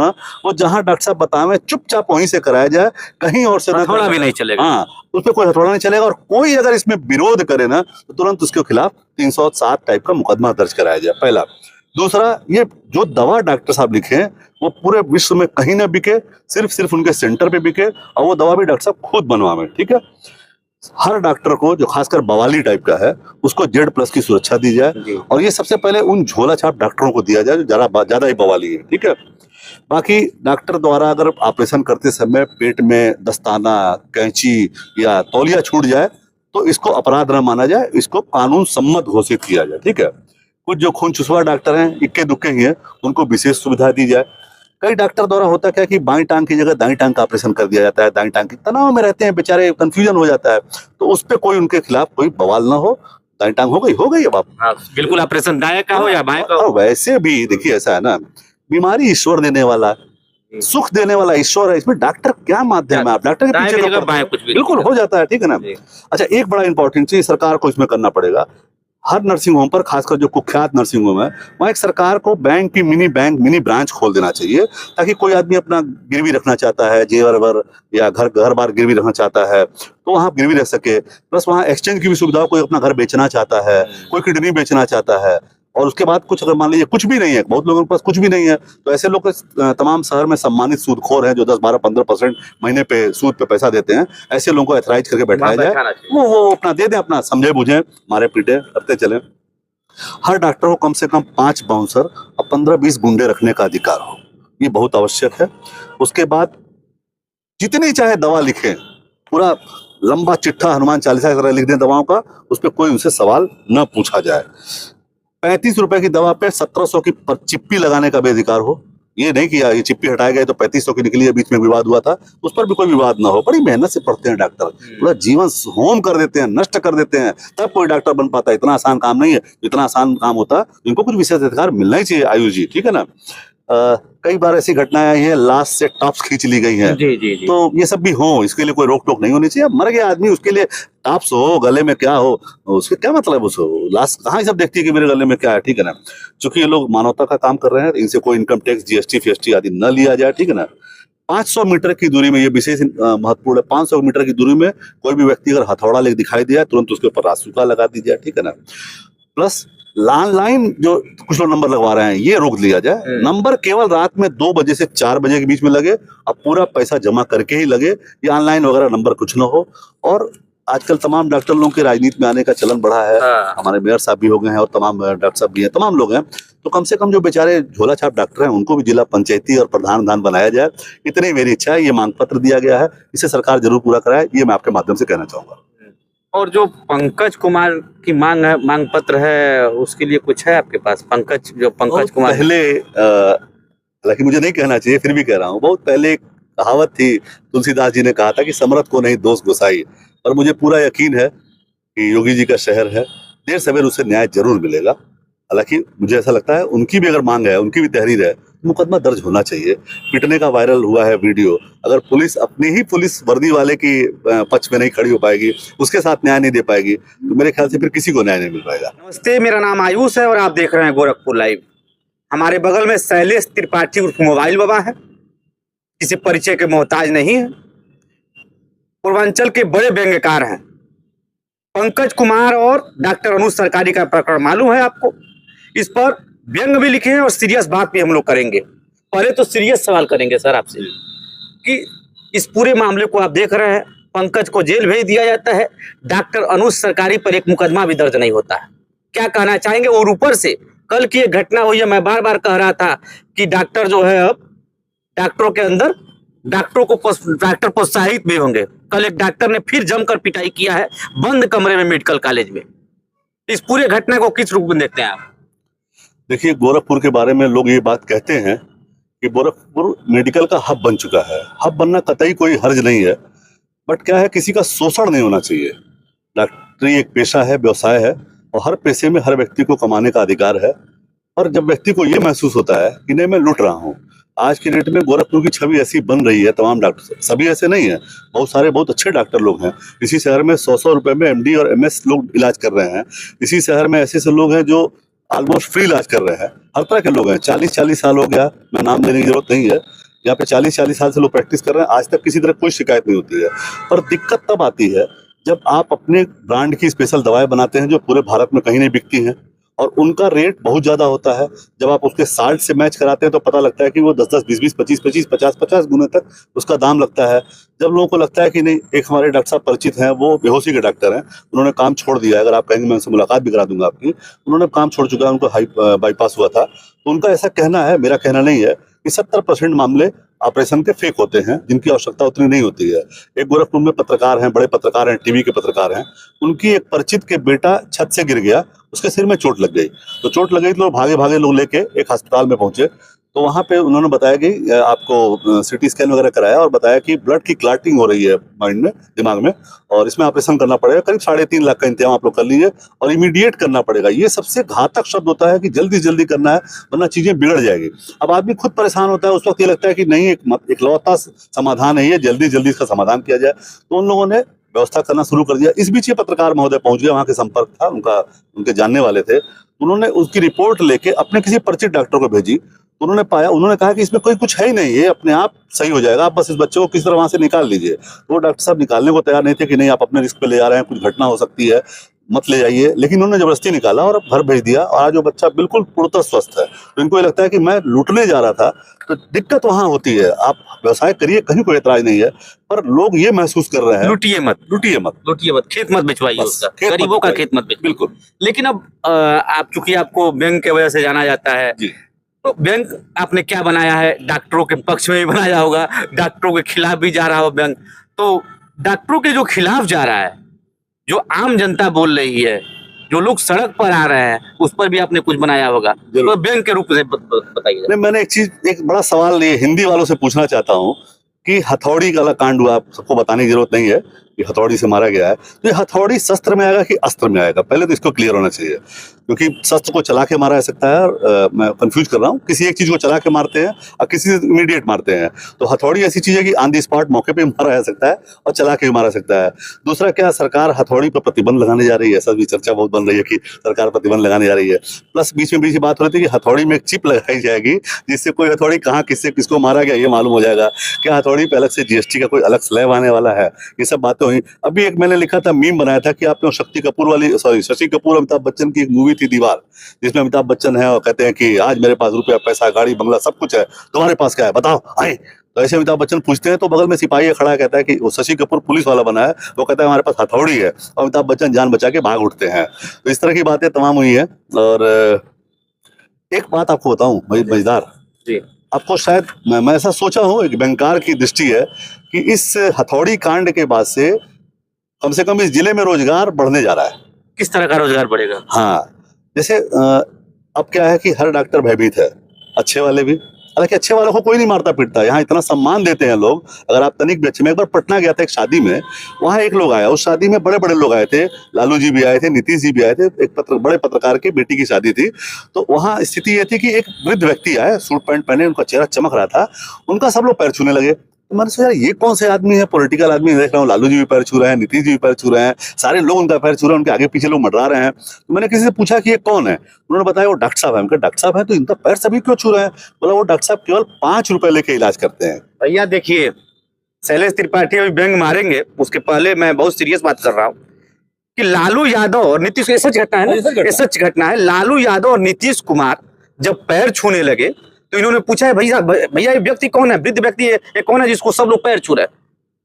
अपना, वो जहाँ डॉक्टर साहब बतावे चुपचाप वहीं से कराया जाए, कहीं और से ना, थोड़ा भी नहीं चलेगा। हाँ, उस पर कोई हथौड़ा नहीं चलेगा। और कोई अगर इसमें विरोध करे ना तो तुरंत उसके खिलाफ 307 टाइप का मुकदमा दर्ज कराया जाए, पहला। दूसरा, ये जो दवा डॉक्टर साहब लिखे हैं वो पूरे विश्व में कहीं ना बिके, सिर्फ उनके सेंटर पे बिके, और वो दवा भी डॉक्टर साहब खुद बनवावे, ठीक है। हर डॉक्टर को जो खासकर बवाली टाइप का है उसको Z+ की सुरक्षा दी जाए, और ये सबसे पहले उन झोला छाप डॉक्टरों को दिया जाए जो ज्यादा ही बवाली है, ठीक है। बाकी डॉक्टर द्वारा अगर ऑपरेशन करते समय पेट में दस्ताना, कैंची या तौलिया छूट जाए तो इसको अपराध न माना जाए, इसको कानून सम्मत घोषित किया जाए, ठीक है। कुछ जो खून चुसवा डॉक्टर हैं, इक्के दुक्के ही हैं, उनको विशेष सुविधा दी जाए। कई डॉक्टर द्वारा होता क्या कि बाईं टांग की जगह दाईं टांग का ऑपरेशन कर दिया जाता है, दाईं टांग की तनाव में रहते हैं बेचारे, कंफ्यूजन हो जाता है, तो उस पे कोई उनके खिलाफ कोई बवाल ना हो। दाईं टांग हो गई अब आप, हाँ, बिल्कुल ऑपरेशन दाएं का हो या बाएं का हो। वैसे भी देखिए ऐसा है ना, बीमारी ईश्वर देने वाला है, सुख देने वाला ईश्वर है, इसमें डॉक्टर क्या माध्यम है, आप डॉक्टर के पीछे बिल्कुल हो जाता है, ठीक है ना। अच्छा, एक बड़ा इंपॉर्टेंट चीज सरकार को इसमें करना पड़ेगा, हर नर्सिंग होम पर, खासकर जो कुख्यात नर्सिंग होम है, वहाँ एक सरकार को बैंक की मिनी ब्रांच खोल देना चाहिए, ताकि कोई आदमी अपना गिरवी रखना चाहता है, जेवर वर या घर बार गिरवी रखना चाहता है तो वहाँ गिरवी रख सके। प्लस वहाँ एक्सचेंज की भी सुविधा, कोई अपना घर बेचना चाहता है, कोई किडनी बेचना चाहता है, और उसके बाद कुछ अगर मान लीजिए कुछ भी नहीं है, बहुत लोगों के पास कुछ भी नहीं है, तो ऐसे लोग तमाम शहर में सम्मानित सूदखोर हैं जो 10, 12, 15% महीने पे सूद पे पैसा देते हैं, ऐसे लोगों को एथराइज करके बैठाया जाए, वो अपना दे दें, अपना समझे बुझे, मारे पीटे करते चले। हर डॉक्टर को कम से कम 5 बाउंसर और 15-20 गुंडे रखने का अधिकार हो, ये बहुत आवश्यक है। उसके बाद जितनी चाहे दवा लिखें, पूरा लंबा चिट्ठा हनुमान चालीसा की तरह लिख दें दवाओं का, उस पर कोई उनसे सवाल न पूछा जाए। 35 रुपए की दवा पे 1700 की चिप्पी लगाने का भी अधिकार हो, ये नहीं कि ये चिप्पी हटाया गया तो 3500 की निकली है, बीच में विवाद हुआ था, उस पर भी कोई विवाद ना हो। बड़ी मेहनत से पढ़ते हैं डॉक्टर, पूरा जीवन होम कर देते हैं, नष्ट कर देते हैं, तब कोई डॉक्टर बन पाता है। इतना आसान काम नहीं है, इतना आसान काम होता, इनको कुछ विशेष अधिकार मिलना ही चाहिए। आयुष जी, ठीक है ना। कई बार ऐसी घटनाएं आई हैं, लाश से टॉप्स खींच ली गई हैं, जी। तो ये सब भी हो, इसके लिए कोई रोक टोक नहीं होनी चाहिए। मर गया आदमी, उसके लिए टॉप्स हो, गले में क्या हो, उसके क्या मतलब, उसको लाश कहाँ ही सब देखती है कि मेरे गले में क्या है, ठीक है ना। चूंकि ये लोग मानवता का काम कर रहे हैं, इनसे कोई इनकम टैक्स, GST FST आदि न लिया जाए, ठीक है ना। 500 मीटर की दूरी में, ये विशेष महत्वपूर्ण है, 500 मीटर की दूरी में कोई भी व्यक्ति अगर हथौड़ा लेकर दिखाई दिया तुरंत उसके ऊपर रासुका लगा दी जाए, ठीक है ना। प्लस लैंडलाइन जो कुछ लोग नंबर लगवा रहे हैं, ये रोक लिया जाए। नंबर केवल रात में 2 बजे से 4 बजे के बीच में लगे, अब पूरा पैसा जमा करके ही लगे, ये ऑनलाइन वगैरह नंबर कुछ ना हो। और आजकल तमाम डॉक्टर लोगों के राजनीति में आने का चलन बढ़ा है, हमारे मेयर साहब भी हो गए हैं और तमाम डॉक्टर साहब भी हैं, तमाम लोग हैं, तो कम से कम जो बेचारे झोला छाप डॉक्टर हैं उनको भी जिला पंचायती और प्रधान बनाया जाए। इतनी मेरी इच्छा है, ये मांग पत्र दिया गया है, इसे सरकार जरूर पूरा कराए, ये मैं आपके माध्यम से कहना चाहूंगा। और जो पंकज कुमार की मांग पत्र है, उसके लिए कुछ है आपके पास? पंकज कुमार पहले, हालांकि मुझे नहीं कहना चाहिए, फिर भी कह रहा हूँ, बहुत पहले एक कहावत थी, तुलसीदास जी ने कहा था कि समरथ को नहीं दोष गोसाई, और मुझे पूरा यकीन है कि योगी जी का शहर है, देर सवेर उसे न्याय जरूर मिलेगा। हालांकि मुझे ऐसा लगता है उनकी भी अगर मांग है, उनकी भी तहरीर है, मुकदमा दर्ज होना चाहिए। पिटने का वायरल हुआ है वीडियो, अगर पुलिस अपनी ही पुलिस वर्दी वाले की पक्ष में नहीं खड़ी हो पाएगी, उसके साथ न्याय नहीं दे पाएगी, तो मेरे ख्याल से फिर किसी को न्याय नहीं मिल पाएगा। नमस्ते, मेरा नाम आयुष है और आप देख रहे हैं गोरखपुर लाइव। हमारे बगल में शैलेश त्रिपाठी उर्फ मोबाइल बाबा है, किसी परिचय के मोहताज नहीं है, पूर्वांचल के बड़े व्यंग्यकार हैं। पंकज कुमार और डॉक्टर अनुज सरकारी का प्रकरण मालूम है आपको, इस पर व्यंग भी लिखे हैं और सीरियस बात भी हम लोग करेंगे। पहले तो सीरियस सवाल करेंगे सर आपसे कि इस पूरे मामले को आप देख रहे हैं, पंकज को जेल भेज दिया जाता है, डॉक्टर अनुज सरकारी पर एक मुकदमा भी दर्ज नहीं होता है, क्या कहना चाहेंगे? और ऊपर से कल की एक घटना हुई है, मैं बार बार कह रहा था कि डॉक्टर जो है, अब डॉक्टरों के अंदर डॉक्टरों को डॉक्टर प्रोत्साहित भी होंगे। कल एक डॉक्टर ने फिर जमकर पिटाई किया है बंद कमरे में मेडिकल कॉलेज में। इस पूरे घटना को किस रूप में देखते हैं आप? देखिए, गोरखपुर के बारे में लोग ये बात कहते हैं कि गोरखपुर मेडिकल का हब बन चुका है। हब बनना कतई कोई हर्ज नहीं है, बट क्या है, किसी का शोषण नहीं होना चाहिए। डॉक्टरी एक पेशा है, व्यवसाय है, और हर पेशे में हर व्यक्ति को कमाने का अधिकार है। और जब व्यक्ति को ये महसूस होता है कि नहीं, मैं लूट रहा हूँ, आज के डेट में गोरखपुर की छवि ऐसी बन रही है, तमाम डॉक्टर, सभी ऐसे नहीं है, बहुत सारे बहुत अच्छे डॉक्टर लोग हैं। इसी शहर में 100-100 रुपए में MD और MS लोग इलाज कर रहे हैं। इसी शहर में ऐसे लोग हैं जो ऑलमोस्ट फ्री इलाज कर रहे हैं। हर तरह के लोग हैं, 40-40 साल हो गया, मैं नाम देने की जरूरत नहीं है, यहाँ पे 40-40 साल से लोग प्रैक्टिस कर रहे हैं, आज तक किसी तरह कोई शिकायत नहीं होती है। पर दिक्कत तब आती है जब आप अपने ब्रांड की स्पेशल दवाएं बनाते हैं जो पूरे भारत में कहीं नहीं बिकती हैं, और उनका रेट बहुत ज्यादा होता है। जब आप उसके साल्ट से मैच कराते हैं तो पता लगता है कि वो 10-10, 20-20, 25-25, 50-50 गुने तक उसका दाम लगता है। जब लोगों को लगता है कि नहीं, एक हमारे डॉक्टर साहब परिचित हैं, वो बेहोशी के डॉक्टर हैं, उन्होंने काम छोड़ दिया है, अगर आप कहेंगे मैं उनसे मुलाकात भी करा दूंगा आपकी, उन्होंने काम छोड़ चुका है, उनको बाईपास हुआ था, तो उनका ऐसा कहना है, मेरा कहना नहीं है, कि 70% मामले ऑपरेशन के फेक होते हैं, जिनकी आवश्यकता उतनी नहीं होती है। एक गोरखपुर में पत्रकार हैं, बड़े पत्रकार हैं, टीवी के पत्रकार हैं, उनकी एक परिचित के बेटा छत से गिर गया, उसके सिर में चोट लग गई, तो चोट लग गई तो भागे भागे लोग लेके एक अस्पताल में पहुंचे, तो वहां पे उन्होंने बताया कि आपको सीटी स्कैन वगैरह कराया और बताया कि ब्लड की क्लॉटिंग हो रही है माइंड में, दिमाग में, और इसमें ऑपरेशन करना पड़ेगा, करीब 3.5 लाख का इंतजाम आप लोग कर लीजिए और इमीडिएट करना पड़ेगा। ये सबसे घातक शब्द होता है कि जल्दी जल्दी करना है वरना चीजें बिगड़ जाएगी। अब आदमी खुद परेशान होता है, उस वक्त ये लगता है कि नहीं, एक लौता समाधान है ये, जल्दी जल्दी इसका समाधान किया जाए, तो उन लोगों ने व्यवस्था करना शुरू कर दिया। इस बीच ये पत्रकार महोदय पहुंच गए, वहां के संपर्क था उनका, उनके जानने वाले थे, उन्होंने उसकी रिपोर्ट लेके अपने किसी परिचित डॉक्टर को भेजी, उन्होंने पाया, उन्होंने कहा कि इसमें कोई कुछ है ही नहीं, ये अपने आप सही हो जाएगा, आप बस इस बच्चे को किस तरह वहां से निकाल लीजिए। तो वो डॉक्टर साहब निकालने को तैयार नहीं थे कि नहीं, आप अपने रिस्क पे ले जा रहे हैं, कुछ घटना हो सकती है, मत ले जाइए, लेकिन उन्होंने जबरदस्ती निकाला और घर भेज दिया, और आज वो बच्चा बिल्कुल पूर्णतः स्वस्थ है। तो इनको ये लगता है कि मैं लूटने जा रहा था, तो दिक्कत वहां होती है। आप व्यवसाय करिए, कहीं कोई एतराज नहीं है, पर लोग ये महसूस कर रहे हैं, लूटिए मत, लूटिए मत, लूटिए मत, खेत मत बिचवाइए, बस, उसका गरीबों का खेत मत बिचवाइए। बिल्कुल। लेकिन अब आप, चूंकि आपको बैंक के वजह से जाना जाता है, जी। तो बैंक आपने क्या बनाया है, डॉक्टरों के पक्ष में भी बनाया होगा, डॉक्टरों के खिलाफ भी जा रहा हो बैंक, तो डॉक्टरों के जो खिलाफ जा रहा है, जो आम जनता बोल रही है, जो लोग सड़क पर आ रहे हैं, उस पर भी आपने कुछ बनाया होगा, तो बैंक के रूप में बताइए। नहीं, मैंने एक बड़ा सवाल ये हिंदी वालों से पूछना चाहता हूँ कि हथौड़ी का कांड हुआ, आप सबको बताने की जरूरत नहीं है कि हथौड़ी से मारा गया है, तो ये हथौड़ी शस्त्र में आएगा कि अस्त्र में आएगा, पहले तो इसको क्लियर होना चाहिए, क्योंकि शस्त्र को चला के मारा जा सकता है, और मैं कंफ्यूज कर रहा हूँ, किसी एक चीज को चला के मारते हैं और किसी से इमीडिएट मारते हैं, तो हथौड़ी ऐसी चीज है कि ऑन दी स्पॉट मौके पे मारा जा सकता है और चला के भी मारा सकता है। दूसरा, क्या सरकार हथौड़ी पर प्रतिबंध लगाने जा रही है, ऐसा भी चर्चा बहुत बन रही है कि सरकार प्रतिबंध लगाने जा रही है। प्लस बीच में बात हो रही थी कि हथौड़ी में एक चिप लगाई जाएगी, जिससे कोई हथौड़ी कहाँ किससे किसको मारा गया ये मालूम हो जाएगा। क्या हथौड़ी पे अलग से जीएसटी का कोई अलग स्लैब आने वाला है, ये सब बातें हुई। अभी एक मैंने लिखा था, मीम बनाया था कि आपने शशि कपूर अमिताभ बच्चन की एक मूवी थी दीवार, जिसमें अमिताभ बच्चन है और कहते हैं कि आज मेरे पास रुपया पैसा गाड़ी बंगला सब कुछ है, तुम्हारे पास क्या है बताओ आए। तो ऐसे अमिताभ बच्चन पूछते हैं तो बगल में सिपाही खड़ा कहता है कि वो शशि कपूर पुलिस वाला बना है, वो कहता है हमारे पास हथौड़ी है, और अमिताभ बच्चन जान बचा के भाग उठते हैं। तो इस तरह की बातें तमाम हुई है। और एक बात आपको बताऊं मजेदार जी, आपको शायद मैं ऐसा सोचा हूं, एक बैंकार की दृष्टि है कि इस हथौड़ी कांड के बाद से कम इस जिले में रोजगार बढ़ने जा रहा है। किस तरह का रोजगार बढ़ेगा? हाँ, जैसे अब क्या है कि हर डॉक्टर भयभीत है, अच्छे वाले भी, हालांकि अच्छे वालों को कोई नहीं मारता पीटता, यहाँ इतना सम्मान देते हैं लोग। अगर आप तनिक भी अच्छे, मैं एक बार पटना गया था एक शादी में, वहाँ एक लोग आया, उस शादी में बड़े बड़े लोग आए थे, लालू जी भी आए थे, नीतीश जी भी आए थे, एक बड़े पत्रकार की बेटी की शादी थी। तो वहाँ स्थिति ये थी कि एक वृद्ध व्यक्ति आए, सूट पैंट पहने, उनका चेहरा चमक रहा था, उनका सब लोग पैर छूने लगे। तो मैंने सोचा ये कौन से आदमी है, पॉलिटिकल आदमी देख रहा हूँ, लालू जी भी पैर छू रहे हैं, नीतीश जी भी पैर छू रहे हैं, सारे लोग उनका पैर छू रहे हैं, उनके आगे पीछे लोग मंडरा रहे हैं। तो मैंने किसी से पूछा कि ये कौन है, उन्होंने बताया वो डॉक्टर साहब है। उनका डॉक्टर साहब है तो इनका पैर सभी क्यों छू रहे हैं? बोला वो डॉक्टर साहब केवल 5 रुपए लेके इलाज करते हैं। भैया देखिए, शैलेश त्रिपाठी अभी व्यंग मारेंगे, उसके पहले मैं बहुत सीरियस बात कर रहा हूँ कि लालू यादव और नीतीश, ये सच घटना है ना, ये सच घटना है। लालू यादव और नीतीश कुमार जब पैर छूने लगे तो इन्होंने पूछा है भैया ये व्यक्ति कौन है, वृद्ध व्यक्ति है, ये कौन है जिसको सब लोग पैर छू रहे हैं?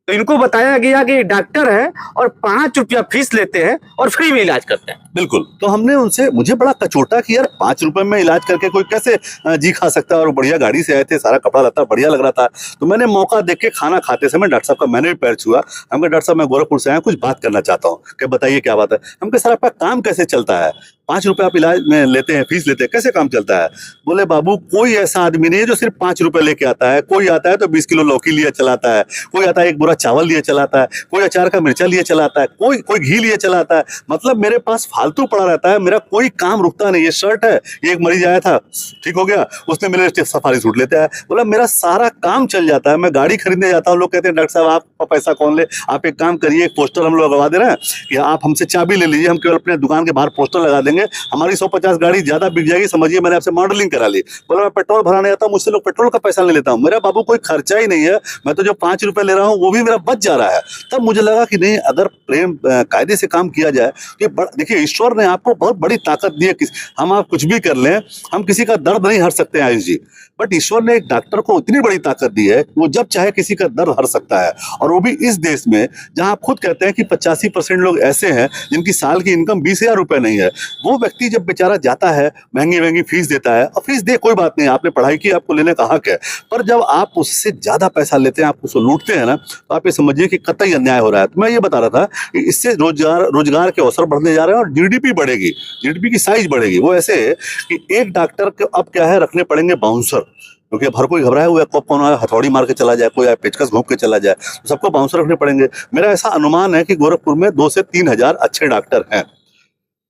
तो इनको बताया गया कि डॉक्टर है और 5 रुपया फीस लेते हैं और फ्री में इलाज करते हैं। बिल्कुल। तो हमने उनसे, मुझे बड़ा कचोटा कि यार 5 रुपए में इलाज करके कोई कैसे जी खा सकता है, और बढ़िया गाड़ी से आए थे, सारा कपड़ा लता बढ़िया लग रहा था। तो मैंने मौका देख के खाना खाते समय डॉक्टर साहब का मैंने भी पैर छुआ। हम कहा डॉक्टर साहब मैं गोरखपुर से आया, कुछ बात करना चाहता हूँ, कि बताइए क्या बात है। हम कहा सर आपका काम कैसे चलता है, 5 रुपए आप इलाज में लेते हैं, फीस लेते हैं, कैसे काम चलता है? बोले बाबू कोई ऐसा आदमी नहीं है जो सिर्फ 5 रुपए लेके आता है, कोई आता है तो 20 किलो लौकी लिए चलाता है, कोई आता है 1 बोरा चावल लिए चलाता है, कोई अचार का मिर्चा लिए चलाता है, कोई घी लिए चलाता है। मतलब मेरे पास फालतू पड़ा रहता है, मेरा कोई काम रुकता नहीं। ये शर्ट है, ये एक मरीज आया था ठीक हो गया, उसने मेरे लिए सफारी सूट लेता है, बोला मेरा सारा काम चल जाता है। मैं गाड़ी खरीदने जाता हूँ, लोग कहते हैं डॉक्टर साहब आपका पैसा कौन ले, आप एक काम करिए, एक पोस्टर हम लोग लगवा दे रहे हैं कि आप हमसे चाबी ले लीजिए, हम केवल अपने दुकान के बाहर पोस्टर लगा देंगे, जाएंगे, हमारी 150 गाड़ी ज्यादा बिक जाएगी, समझिए मैंने आपसे मॉडलिंग करा ली। बोला मैं पेट्रोल भराने आता हूँ, मुझसे लोग पेट्रोल का पैसा नहीं लेता हूँ, मेरा बाबू कोई खर्चा ही नहीं है, मैं तो जो 5 रुपए ले रहा हूँ वो भी मेरा बच जा रहा है। तब मुझे लगा कि नहीं, अगर प्रेम कायदे से काम किया जाए तो देखिए ईश्वर ने आपको बहुत बड़ी ताकत दी है। हम आप कुछ भी कर लें, हम किसी का दर्द नहीं हर सकते आयुष जी, बट ईश्वर ने एक डॉक्टर को इतनी बड़ी ताकत दी है कि वो जब चाहे किसी का दर्द हर सकता है, और वो भी इस देश में जहां आप खुद कहते हैं कि 85% लोग ऐसे हैं जिनकी साल की इनकम 20,000 रुपए नहीं है। वो व्यक्ति जब बेचारा जाता है, महंगी महंगी फीस देता है, और फीस दे कोई बात नहीं, आपने पढ़ाई की, आपको लेने का हक है, पर जब आप उससे ज्यादा पैसा लेते हैं, आप उसको लूटते हैं ना, तो आप ये समझिए कि कतई अन्याय हो रहा है। तो मैं ये बता रहा था कि इससे रोजगार के अवसर बढ़ने जा रहे हैं और जीडीपी बढ़ेगी, जीडीपी की साइज बढ़ेगी। वो ऐसे है कि एक डॉक्टर के अब क्या है, रखने पड़ेंगे बाउंसर, क्योंकि अब हर कोई घबराया हुआ है, कब कौन हथौड़ी मार के चला जाए, कोई पेचकस घूम के चला जाए, तो सबको बाउंसर रखने पड़ेंगे। मेरा ऐसा अनुमान है कि गोरखपुर में 2 से 3 हजार अच्छे डॉक्टर हैं।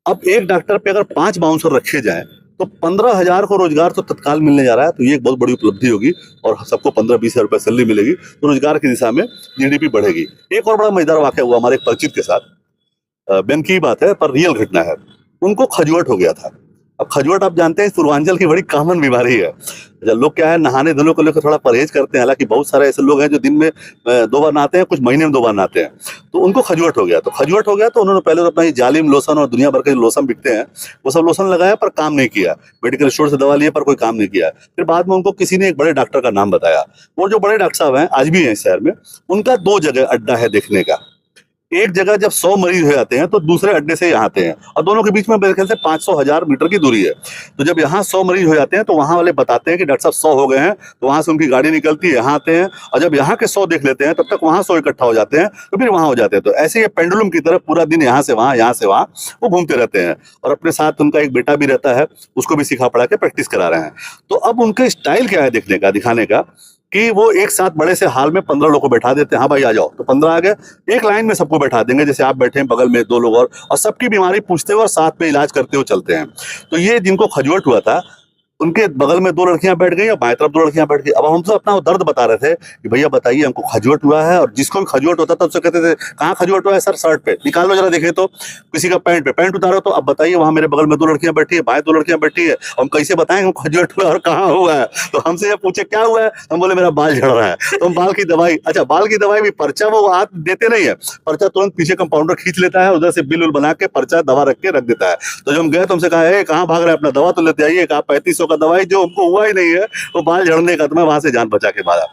अब एक डॉक्टर पे अगर 5 बाउंसर रखे जाएं तो 15,000 को रोजगार तो तत्काल मिलने जा रहा है, तो ये एक बहुत बड़ी उपलब्धि होगी, और सबको 15-20 हजार रुपये सैलरी मिलेगी, तो रोजगार की दिशा में जीडीपी बढ़ेगी। एक और बड़ा मजेदार वाकया हुआ हमारे एक परिचित के साथ, बेन की बात है पर रियल घटना है। उनको खजुआट हो गया था। अब खजुआट आप जानते हैं पूर्वांचल की बड़ी कॉमन बीमारी है। जब लोग क्या है, नहाने धोने को लेकर थोड़ा परहेज करते हैं, हालांकि बहुत सारे ऐसे लोग हैं जो दिन में 2 बार नहाते हैं, कुछ महीने में 2 बार नहाते हैं, तो उनको खजुआट हो गया। तो खजुआट हो गया तो उन्होंने पहले तो अपना ये जालिम लोशन और दुनिया भर के लोशन बिकते हैं वो सब लोशन लगाया, पर काम नहीं किया। मेडिकल स्टोर से दवा लिए पर कोई काम नहीं किया। फिर बाद में उनको किसी ने एक बड़े डॉक्टर का नाम बताया। वो जो बड़े डॉक्टर साहब हैं, आज भी हैं इस शहर में, उनका 2 जगह अड्डा है देखने का। एक जगह जब 100 मरीज हो जाते हैं तो दूसरे अड्डे से यहाँ आते हैं, और दोनों के बीच में मेरे ख्याल से 500-1000 मीटर की दूरी है। तो जब यहाँ 100 मरीज हो जाते हैं तो वहाँ वाले बताते हैं कि डॉक्टर साहब 100 हो गए हैं, तो वहाँ से उनकी गाड़ी निकलती है, यहाँ आते हैं, और जब यहाँ के 100 देख लेते हैं तब तक वहाँ 100 इकट्ठा हो जाते हैं, तो फिर वहाँ हो जाते हैं। तो ऐसे ये पेंडुलम की तरह पूरा दिन यहाँ से वहाँ वो घूमते रहते हैं, और अपने साथ उनका एक बेटा भी रहता है, उसको भी सिखा पढ़ा के प्रैक्टिस करा रहे हैं। तो अब उनका स्टाइल क्या है देखने का, दिखाने का, कि वो एक साथ बड़े से हाल में 15 लोगों को बैठा देते हैं। हाँ भाई आ जाओ, तो 15 आ गए, एक लाइन में सबको बैठा देंगे, जैसे आप बैठे हैं, बगल में 2 लोग और सबकी बीमारी पूछते हुए और साथ में इलाज करते हुए चलते हैं। तो ये जिनको खजुआट हुआ था, उनके बगल में 2 लड़कियां बैठ गई और बाएं तरफ 2 लड़कियां बैठ गई। अब हमसे अपना दर्द बता रहे थे कि भैया बताइए हमको खजुआट हुआ है, और जिसको भी खजुआट होता था उससे कहते थे कहाँ खजुआट हुआ है सर, शर्ट पे निकालो जरा देखे तो, किसी का पैंट पे, पैंट उतारो तो अब बताइए वहां मेरे बगल में 2 लड़कियां बैठी है, बाएं 2 लड़कियां बैठी है, हम कैसे बताएं हम खजुआट हुआ और कहाँ हुआ है। तो हमसे ये पूछे क्या हुआ है, हम बोले मेरा बाल झड़ रहा है, तो हम बाल की दवाई, अच्छा बाल की दवाई भी पर्चा वो हाथ देते नहीं है, पर्चा तुरंत पीछे कंपाउंडर खींच लेता है, उधर से बिल बना के पर्चा दवा रख के रख देता है। तो जब हम गए तो हमसे कहा कहाँ भाग रहे हैं, अपना दवा तो लेते आइए। कहा 3500 का दवाई जो हमको हुआ ही नहीं है, वो बाल झड़ने का, तो मैं वहां से जान बचा के भागा।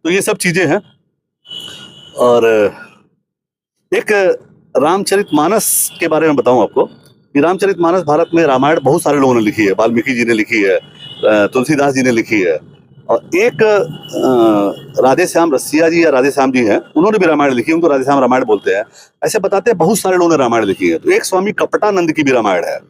तो ये सब चीजें हैं। और एक रामचरितमानस के बारे में बताऊं आपको कि रामचरितमानस भारत में रामायण बहुत सारे लोगों ने लिखी है, वाल्मीकि जी ने लिखी है, तुलसीदास जी ने लिखी है, और एक राधे श्याम रसिया जी या राधे श्याम जी हैं, उन्होंने भी रामायण लिखी है, उनको राधे श्याम रामायण बोलते हैं। ऐसे बताते हैं बहुत सारे लोगों ने रामायण लिखी है। तो एक स्वामी कपटानंद की भी रामायण है,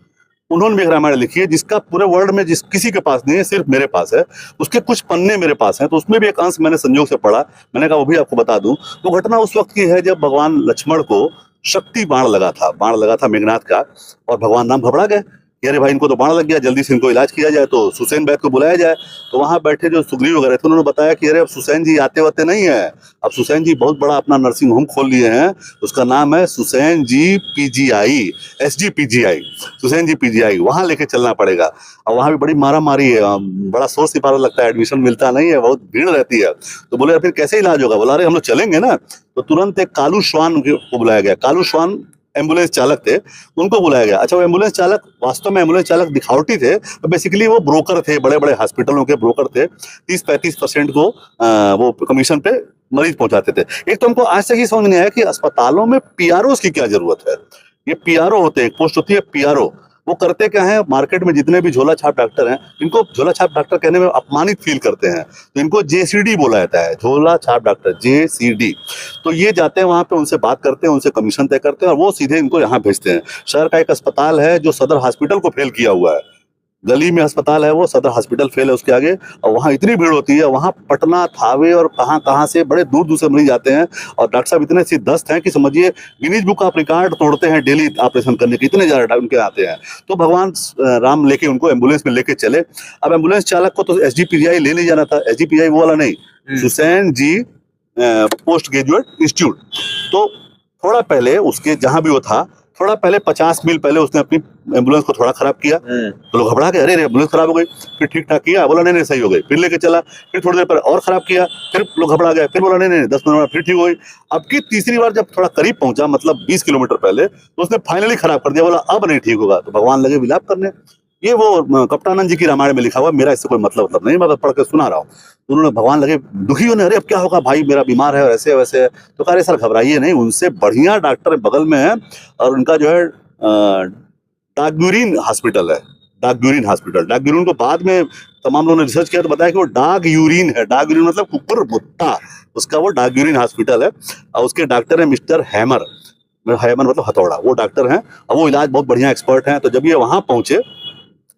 उन्होंने भी एक रामायण लिखी है, जिसका पूरे वर्ल्ड में जिस किसी के पास नहीं है, सिर्फ मेरे पास है। उसके कुछ पन्ने मेरे पास हैं, तो उसमें भी एक अंश मैंने संयोग से पढ़ा, मैंने कहा वो भी आपको बता दूं। तो घटना उस वक्त की है जब भगवान लक्ष्मण को शक्ति बाण लगा था मेघनाथ का, और भगवान राम घबरा गए कि अरे भाई इनको तो बाण लग गया, जल्दी से इनको इलाज किया जाए, तो सुसैन वैद्य को बुलाया जाए। तो वहां बैठे जो सुग्रीव वगैरह थे उन्होंने बताया कि अरे अब सुसैन जी आते वाते नहीं है, अब सुसैन जी बहुत बड़ा अपना नर्सिंग होम खोल लिए हैं, उसका नाम है सुसैन जी PGI, SGPGI, सुसैन जी PGI, वहां लेके चलना पड़ेगा। और वहां भी बड़ी मारा मारी है, बड़ा शोर सिपारा लगता है, एडमिशन मिलता नहीं है, बहुत भीड़ रहती है। तो बोले फिर कैसे इलाज होगा, बोला अरे हम लोग चलेंगे ना। तो तुरंत एक कालू श्वान को बुलाया गया, कालू श्वान एम्बुलेंस चालक थे, उनको बुलाया गया। अच्छा वो एम्बुलेंस चालक, वास्तव में एम्बुलेंस चालक दिखावटी थे, तो बेसिकली वो ब्रोकर थे, बड़े बड़े हॉस्पिटलों के ब्रोकर थे। 30-35% को वो कमीशन पे मरीज पहुंचाते थे। एक तो हमको आज तक ये समझ नहीं आया कि अस्पतालों में PROs की क्या जरूरत है। ये PRO होते हैं, एक पोस्ट होती है PRO, वो करते क्या है, मार्केट में जितने भी झोला छाप डॉक्टर हैं, इनको झोला छाप डॉक्टर कहने में अपमानित फील करते हैं, तो इनको JCD बोला जाता है, झोला छाप डॉक्टर, JCD। तो ये जाते हैं वहां पे, उनसे बात करते हैं, उनसे कमीशन तय करते हैं, और वो सीधे इनको यहाँ भेजते हैं। शहर का एक अस्पताल है जो सदर हॉस्पिटल को फेल किया हुआ है, गली में अस्पताल है वो, सदर हॉस्पिटल फेल है उसके आगे, और वहाँ इतनी भीड़ होती है, वहाँ पटना, थावे और कहाँ कहाँ से बड़े दूर दूर से मरीज आते हैं, और डॉक्टर साहब इतने सिद्धस्त हैं कि समझिए गिनीज बुक ऑफ रिकॉर्ड तोड़ते हैं डेली ऑपरेशन करने के, इतने ज़्यादा उनके आते हैं। तो भगवान राम लेके उनको एम्बुलेंस में लेके चले। अब एम्बुलेंस चालक को तो SGPGI ले नहीं जाना था, SGPGI वो वाला नहीं, सुसैन जी पोस्ट ग्रेजुएट इंस्टीट्यूट। तो थोड़ा पहले उसके जहाँ भी वो था थोड़ा पहले 50 मील पहले उसने अपनी एम्बुलेंस को थोड़ा खराब किया, तो लोग घबरा गए, अरे एम्बुलेंस खराब हो गई। फिर ठीक ठाक किया, बोला नहीं नहीं सही हो गई, फिर लेके चला, फिर थोड़ी देर पर और खराब किया, फिर लोग घबरा गए, फिर बोला नहीं नहीं 10 मिनट में फिर ठीक हो गई। अब की तीसरी बार जब थोड़ा करीब पहुंचा, मतलब 20 किलोमीटर पहले, तो उसने फाइनली खराब कर दिया, बोला अब नहीं ठीक होगा। तो भगवान लगे विलाप करने। ये वो कप्तानंद जी की रामायण में लिखा हुआ, मेरा इससे कोई मतलब नहीं, मैं पढ़ के सुना रहा हूँ। तो उन्होंने भगवान लगे दुखी होने, अरे अब क्या होगा भाई, मेरा बीमार है और ऐसे वैसे है। तो कह रहे सर घबराइए नहीं, उनसे बढ़िया डॉक्टर बगल में है, और उनका जो है डागुरिन हॉस्पिटल है, डागुरिन हॉस्पिटल। डागुरिन को बाद में तमाम लोगों ने रिसर्च किया तो बताया कि वो डाग यूरिन है, डाग यूरिन मतलब कुकुर मुत्ता, उसका वो डागुरिन हॉस्पिटल है। और उसके डॉक्टर है मिस्टर हैमर, हैमर मतलब हथौड़ा, वो डॉक्टर हैं और वो इलाज बहुत बढ़िया एक्सपर्ट हैं। तो जब ये वहां पहुंचे,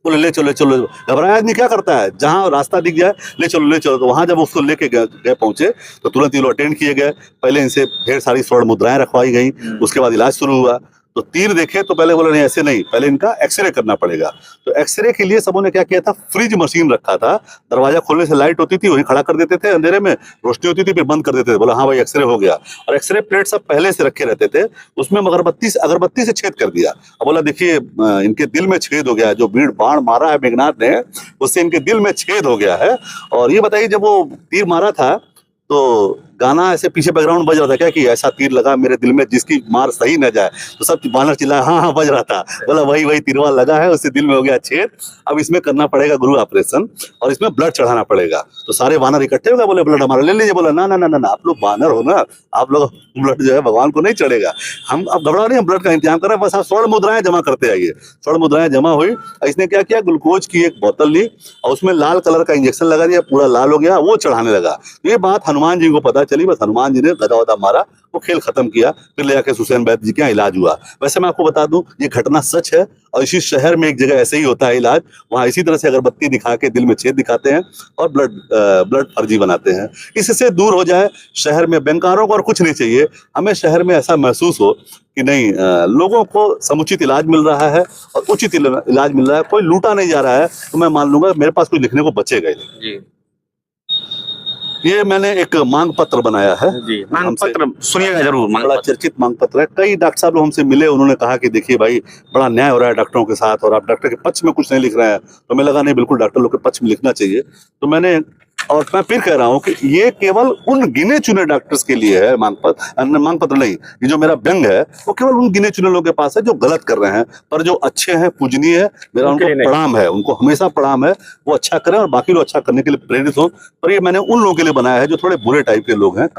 बोले ले चलो ले चलो, घबराया आदमी क्या करता है, जहां रास्ता दिख जाए ले चलो ले चलो। तो वहां जब उसको लेके गए पहुंचे, तो तुरंत ये लोग अटेंड किए गए। पहले इनसे ढेर सारी स्वर्ण मुद्राएं रखवाई गई, उसके बाद इलाज शुरू हुआ। तो तीर देखे तो पहले बोले नहीं ऐसे नहीं, पहले इनका एक्सरे करना पड़ेगा। तो एक्सरे के लिए सबों ने क्या किया था, फ्रिज मशीन रखा था, दरवाजा खोलने से लाइट होती थी, वहीं खड़ा कर देते थे, अंधेरे में रोशनी होती थी, फिर बंद कर देते थे। बोला हाँ भाई एक्सरे हो गया। और एक्सरे प्लेट सब पहले से रखे रहते थे, उसमें अगरबत्ती से छेद कर दिया। अब बोला देखिए इनके दिल में छेद हो गया है, जो भीड़ बाण मारा है मेघनाथ ने, उससे इनके दिल में छेद हो गया है। और ये बताइए जब वो तीर मारा था तो गाना ऐसे पीछे बैकग्राउंड बज रहा था क्या, कि ऐसा तीर लगा मेरे दिल में जिसकी मार सही न जाए। तो सब बानर चिल्लाया, हाँ हाँ बज रहा था। बोला वही तीरवा लगा है, उससे दिल में हो गया छेद, अब इसमें करना पड़ेगा गुरु ऑपरेशन और इसमें ब्लड चढ़ाना पड़ेगा। तो सारे बानर इकट्ठे हो गए, बोले ब्लड हमारा ले लीजिए। बोला ना ना ना ना, आप लोग बानर हो ना, आप लोग ब्लड जो है भगवान को नहीं चढ़ेगा। हम अब घबराओ नहीं, हम ब्लड का इंतजाम कर रहे हैं, बस आप स्वर्ण मुद्राएं जमा करते आइए। स्वर्ण मुद्राएं जमा हुई, इसने क्या किया, ग्लूकोज की एक बोतल ली और उसमें लाल कलर का इंजेक्शन लगा दिया, पूरा लाल हो गया, वो चढ़ाने लगा। ये बात हनुमान जी को पता चली, बस हनुमान जी ने गदा वदा मारा, वो खेल खत्म किया, फिर ले जाके सुसैन वैद्य जी के यहाँ इलाज हुआ। वैसे मैं आपको बता दूं ये घटना सच है, और इसी शहर में एक जगह ऐसे ही होता है इलाज, वहां इसी तरह से अगरबत्ती दिखा के दिल में छेद दिखाते हैं और ब्लड फर्जी बनाते हैं। इससे दूर हो जाए शहर में, बैंकारों को और कुछ नहीं चाहिए, हमें शहर में ऐसा महसूस हो कि नहीं लोगों को समुचित इलाज मिल रहा है और उचित इलाज मिल रहा है, कोई लूटा नहीं जा रहा है, तो मैं मान लूंगा मेरे पास कुछ लिखने को बचेगा ही नहीं। जी ये मैंने एक मांग पत्र बनाया है जी, मांग पत्र सुनिएगा जरूर। बड़ा चर्चित मांग पत्र है। कई डॉक्टर साहब लोग हमसे मिले, उन्होंने कहा कि देखिए भाई बड़ा न्याय हो रहा है डॉक्टरों के साथ और आप डॉक्टर के पक्ष में कुछ नहीं लिख रहे हैं। तो मैं लगा नहीं, बिल्कुल डॉक्टर लोग के पक्ष में लिखना चाहिए। तो मैंने, और मैं फिर कह रहा हूं कि ये केवल उन गिने चुने डॉक्टर्स के लिए है मांग पत्र नहीं, ये जो मेरा व्यंग है वो केवल उन गिने चुने लोगों के पास है जो गलत कर रहे हैं, पर जो अच्छे हैं, पूजनीय है, मेरा उनको प्रणाम है, उनको हमेशा प्रणाम है, वो अच्छा करें और बाकी लोग अच्छा करने के लिए प्रेरित हो। पर ये मैंने उन लोगों के लिए बनाया है जो थोड़े बुरे टाइप के लोग हैं।